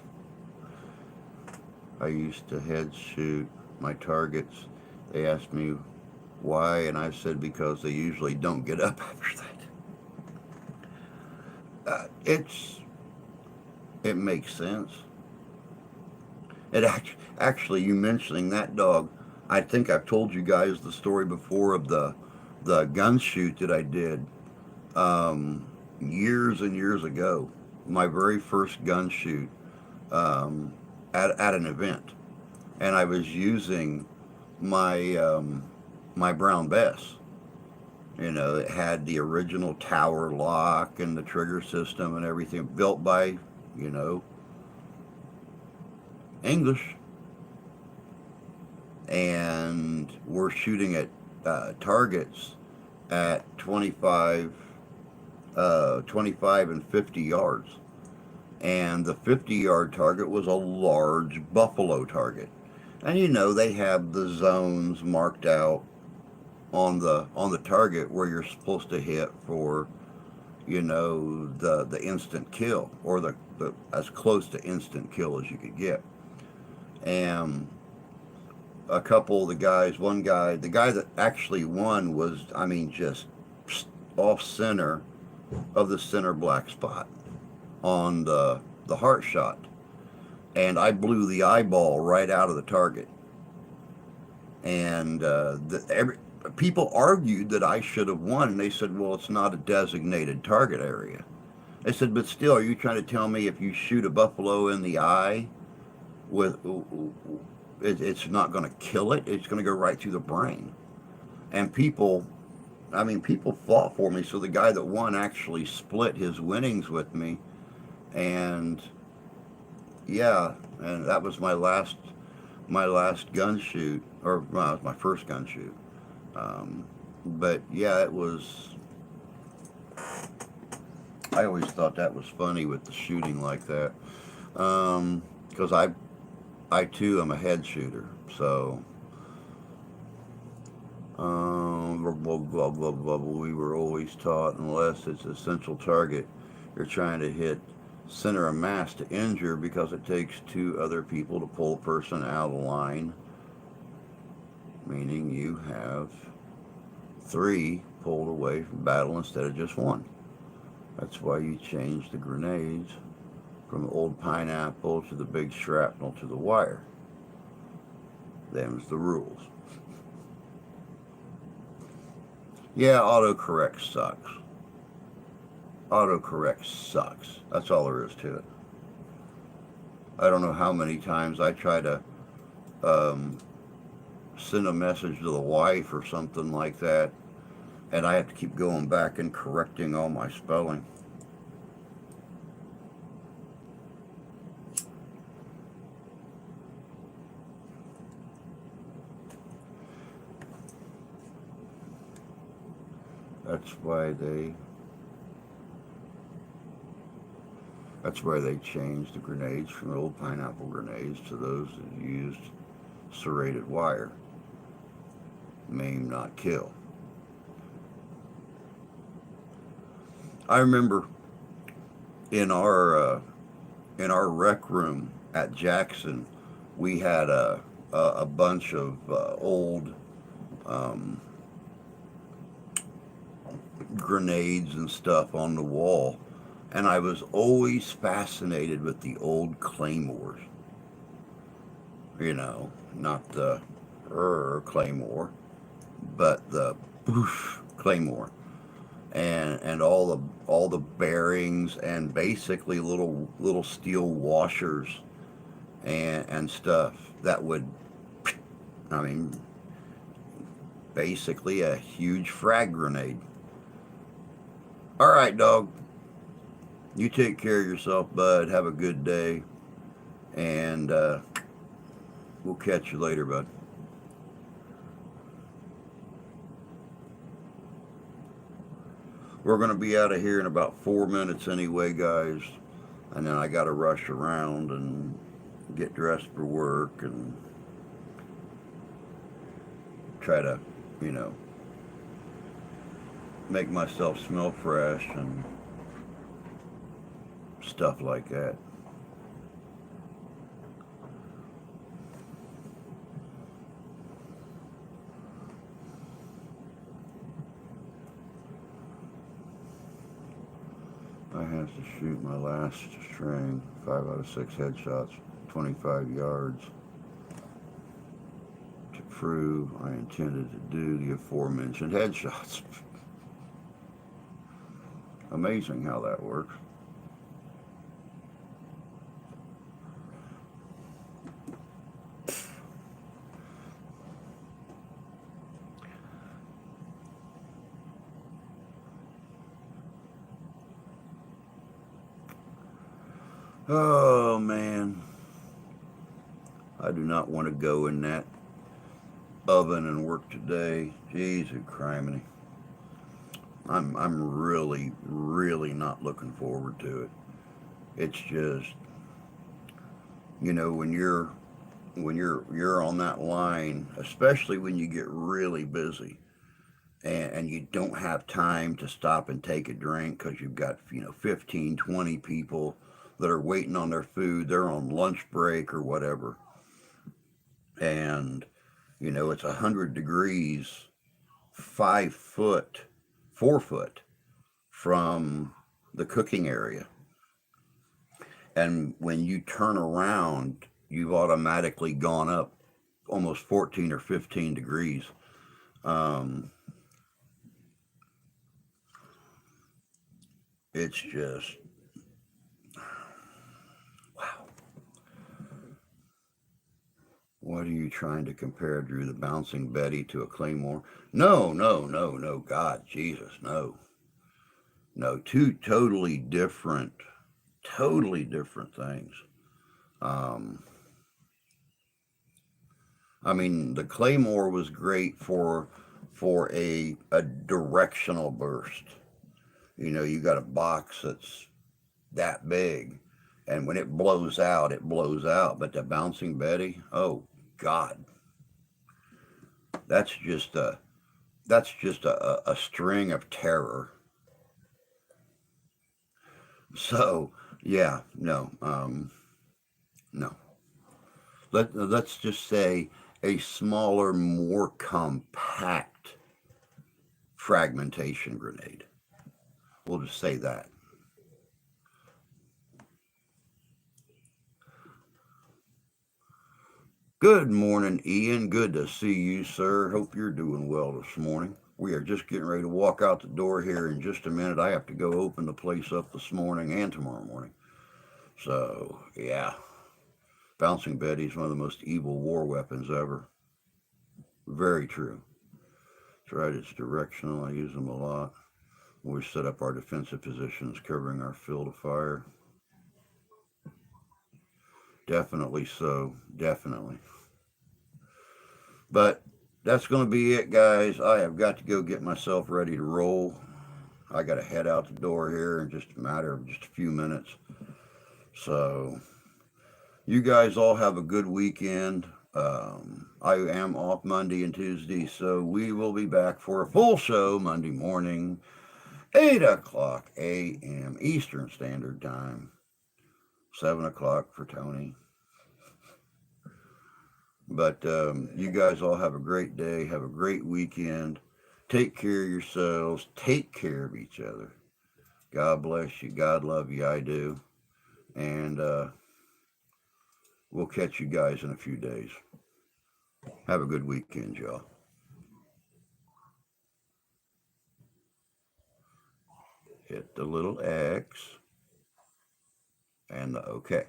Speaker 1: I used to head shoot my targets. They asked me why, and I said because they usually don't get up after that. It makes sense. It actually, you mentioning that dog, I think I've told you guys the story before of the gun shoot that I did years and years ago. My very first gun shoot at an event, and I was using my my Brown Bess. You know, it had the original tower lock and the trigger system and everything, built by, you know, English. And we're shooting at targets at 25 and 50 yards. And the 50-yard target was a large buffalo target. And you know, they have the zones marked out on the target where you're supposed to hit for, you know, the instant kill, or the as close to instant kill as you could get. And a couple of the guys, one guy, the guy that actually won was, I mean, just off center of the center black spot on the heart shot. And I blew the eyeball right out of the target. And people argued that I should have won. And they said, well, it's not a designated target area. They said, but still, are you trying to tell me if you shoot a buffalo in the eye, it's not going to kill it? It's going to go right through the brain. And people fought for me. So the guy that won actually split his winnings with me. And yeah, and that was my last gun shoot, or well, it was my first gun shoot. But yeah, it was. I always thought that was funny with the shooting like that, because I too am a head shooter. So we were always taught, unless it's a central target, you're trying to hit center of mass to injure, because it takes two other people to pull a person out of line, meaning you have three pulled away from battle instead of just one. That's why you change the grenades from the old pineapple to the big shrapnel to the wire. Them's the rules. Yeah, autocorrect sucks. Autocorrect sucks. That's all there is to it. I don't know how many times I try to send a message to the wife or something like that, and I have to keep going back and correcting all my spelling. That's why they changed the grenades from the old pineapple grenades to those that used serrated wire. Maim, not kill. I remember in our rec room at Jackson, we had a bunch of old grenades and stuff on the wall, And I was always fascinated with the old claymores, not the claymore, but the poof claymore, and all the bearings and basically little steel washers and stuff that would, I mean, basically a huge frag grenade. All right, dog. You take care of yourself, bud. Have a good day, and we'll catch you later, bud. We're going to be out of here in about 4 minutes anyway, guys. And then I got to rush around and get dressed for work and try to, you know, make myself smell fresh and stuff like that. I have to shoot my last string, 5 out of 6 headshots, 25 yards, to prove I intended to do the aforementioned headshots. Amazing how that works. Oh man, I do not want to go in that oven and work today. Jesus criminy. I'm really not looking forward to it. It's just, when you're on that line, especially when you get really busy and you don't have time to stop and take a drink because you've got 15, 20 people that are waiting on their food, they're on lunch break or whatever, and it's 100 degrees, 5 foot, 4 foot from the cooking area. And when you turn around, you've automatically gone up almost 14 or 15 degrees. Um, it's just, wow. What are you trying to compare, Drew? The bouncing Betty to a claymore? No, no, no, no. God, Jesus, no. No, two totally different things. Um, I mean, the claymore was great for a directional burst. You got a box that's that big, and when it blows out, it blows out. But the bouncing Betty, oh God, that's just a that's just a string of terror. So yeah, no, no. Let's just say a smaller, more compact fragmentation grenade. We'll just say that. Good morning, Ian. Good to see you, sir. Hope you're doing well this morning. We are just getting ready to walk out the door here in just a minute. I have to go open the place up this morning and tomorrow morning. So, yeah. Bouncing Betty is one of the most evil war weapons ever. Very true. That's right, it's directional. I use them a lot. We set up our defensive positions covering our field of fire. Definitely so. Definitely. But that's going to be it, guys. I have got to go get myself ready to roll. I got to head out the door here in just a matter of just a few minutes. So, you guys all have a good weekend. I am off Monday and Tuesday, so we will be back for a full show Monday morning, 8 o'clock a.m. Eastern Standard Time, 7 o'clock for Tony. But you guys all have a great day. Have a great weekend. Take care of yourselves. Take care of each other. God bless you. God love you. I do. And we'll catch you guys in a few days. Have a good weekend, y'all. Hit the little X and the OK.